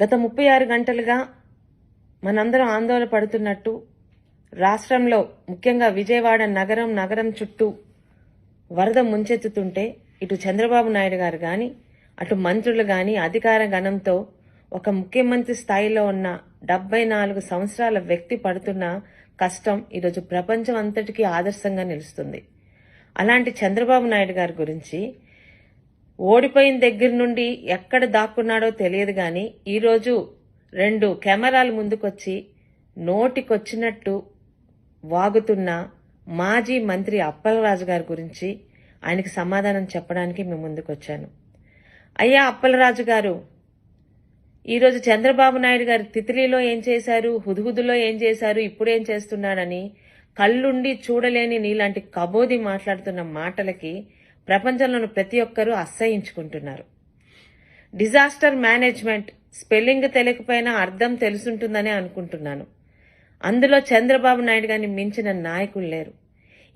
గత 36 గంటలుగా మనందరం ఆందోళన పడుతున్నట్టు రాష్ట్రంలో ముఖ్యంగా విజయవాడ నగరం చుట్టూ వరద ముంచెత్తుతుంటే ఇటు చంద్రబాబు నాయుడు గారు కానీ అటు మంత్రులు కానీ అధికార గణంతో ఒక ముఖ్యమంత్రి స్థాయిలో ఉన్న 74 సంవత్సరాల వ్యక్తి పడుతున్న కష్టం ఈరోజు ప్రపంచం అంతటికీ ఆదర్శంగా నిలుస్తుంది. అలాంటి చంద్రబాబు నాయుడు గారి గురించి ఓడిపోయిన దగ్గర నుండి ఎక్కడ దాక్కున్నాడో తెలియదు కానీ ఈరోజు 2 కెమెరాలు ముందుకొచ్చి నోటికొచ్చినట్టు వాగుతున్న మాజీ మంత్రి అప్పలరాజు గారి గురించి ఆయనకి సమాధానం చెప్పడానికి మేము ముందుకొచ్చాను. అయ్యా అప్పలరాజు గారు, ఈరోజు చంద్రబాబు నాయుడు గారు తిత్లీలో ఏం చేశారు, హుదుహుదులో ఏం చేశారు, ఇప్పుడేం చేస్తున్నాడని కళ్ళుండి చూడలేని నీలాంటి కబోది మాట్లాడుతున్న మాటలకి ప్రపంచంలోని ప్రతి ఒక్కరూ అసహ్యించుకుంటున్నారు. డిజాస్టర్ మేనేజ్మెంట్ స్పెల్లింగ్ తెలియకపోయినా అర్థం తెలుసుంటుందనే అనుకుంటున్నాను. అందులో చంద్రబాబు నాయుడు గారిని మించిన నాయకులు లేరు.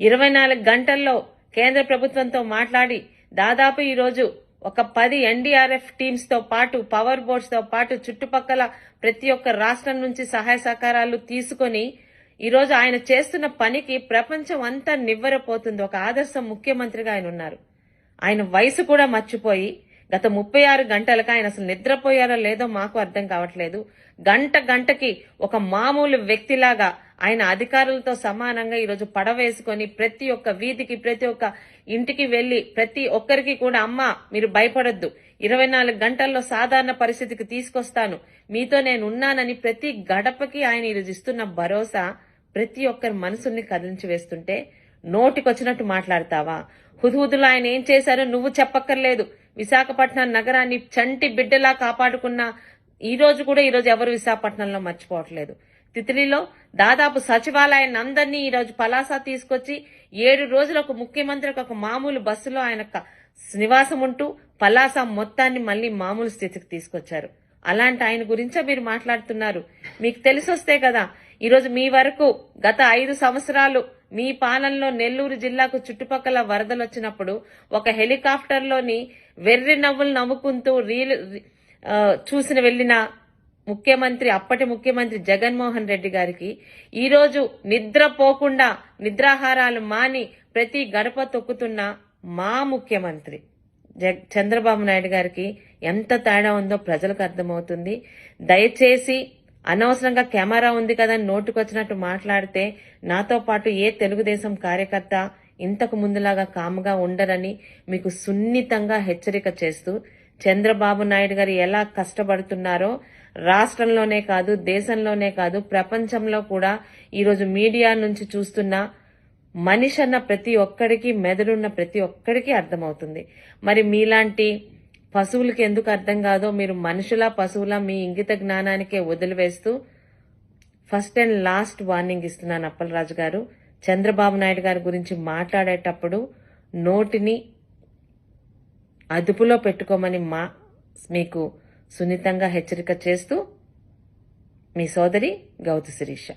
24 గంటల్లో కేంద్ర ప్రభుత్వంతో మాట్లాడి దాదాపు ఈరోజు ఒక 10 ఎన్డీఆర్ఎఫ్ టీమ్స్ తో పాటు పవర్ బోట్స్ తో పాటు చుట్టుపక్కల ప్రతి ఒక్క రాష్ట్రం నుంచి సహాయ సహకారాలు తీసుకొని ఈరోజు ఆయన చేస్తున్న పనికి ప్రపంచం అంతా నివ్వెరపోతుంది. ఒక ఆదర్శ ముఖ్యమంత్రిగా ఆయన ఉన్నారు. ఆయన వయసు కూడా మర్చిపోయి గత 36 గంటలకు ఆయన అసలు నిద్రపోయారో లేదో మాకు అర్థం కావట్లేదు. గంటకి ఒక మామూలు వ్యక్తిలాగా ఆయన అధికారులతో సమానంగా ఈరోజు పడవేసుకొని ప్రతి ఒక్క వీధికి ప్రతి ఒక్క ఇంటికి వెళ్లి ప్రతి ఒక్కరికి కూడా అమ్మ మీరు భయపడొద్దు, 24 గంటల్లో సాధారణ పరిస్థితికి తీసుకొస్తాను, మీతో నేను ఉన్నానని ప్రతి గడపకి ఆయన ఈరోజు ఇస్తున్న భరోసా ప్రతి ఒక్కరి మనసుల్ని కదిలించి వేస్తుంటే నోటికొచ్చినట్టు మాట్లాడతావా? హుదుహుదులో ఆయన ఏం చేశారో నువ్వు చెప్పక్కర్లేదు. విశాఖపట్నం నగరాన్ని చంటి బిడ్డలా కాపాడుకున్న ఈరోజు ఎవరు విశాఖపట్నంలో మర్చిపోవట్లేదు. తిత్లీలో దాదాపు సచివాలయాన్ని అందరినీ ఈరోజు పలాస తీసుకొచ్చి 7 రోజులు ఒక ముఖ్యమంత్రికి ఒక మామూలు బస్సులో ఆయన నివాసం ఉంటూ పలాస మొత్తాన్ని మళ్లీ మామూలు స్థితికి తీసుకొచ్చారు. అలాంటి ఆయన గురించే మీరు మాట్లాడుతున్నారు. మీకు తెలిసొస్తే కదా ఈరోజు మీ వరకు గత 5 సంవత్సరాలు మీ పాలనలో నెల్లూరు జిల్లాకు చుట్టుపక్కల వరదలు వచ్చినప్పుడు ఒక హెలికాప్టర్లోని వెర్రి నవ్వులు నవ్వుకుంటూ చూసిన వెళ్లిన అప్పటి ముఖ్యమంత్రి జగన్మోహన్ రెడ్డి గారికి ఈరోజు నిద్రపోకుండా నిద్రాహారాలు మాని ప్రతి గడప తొక్కుతున్న మా ముఖ్యమంత్రి చంద్రబాబు నాయుడు గారికి ఎంత తేడా ఉందో ప్రజలకు అర్థమవుతుంది. దయచేసి అనవసరంగా కెమెరా ఉంది కదా నోటుకొచ్చినట్టు మాట్లాడితే నాతో పాటు ఏ తెలుగుదేశం కార్యకర్త ఇంతకు ముందులాగా కాముగా ఉండరని మీకు సున్నితంగా హెచ్చరిక చేస్తూ, చంద్రబాబు నాయుడు గారు ఎలా కష్టపడుతున్నారో రాష్ట్రంలోనే కాదు దేశంలోనే కాదు ప్రపంచంలో కూడా ఈరోజు మీడియా నుంచి చూస్తున్న మనిషి అన్న ప్రతి ఒక్కడికి మెదడున్న ప్రతి ఒక్కడికి అర్థమవుతుంది. మరి మీలాంటి పశువులకి ఎందుకు అర్థం కాదో మీరు మనుషులా పశువులా మీ ఇంగిత జ్ఞానానికే వదిలివేస్తూ ఫస్ట్ అండ్ లాస్ట్ వార్నింగ్ ఇస్తున్నాను అప్పలరాజు గారు. చంద్రబాబు నాయుడు గారి గురించి మాట్లాడేటప్పుడు నోటిని అదుపులో పెట్టుకోమని మీకు సున్నితంగా హెచ్చరిక చేస్తూ మీ సోదరి గౌతు శిరీష.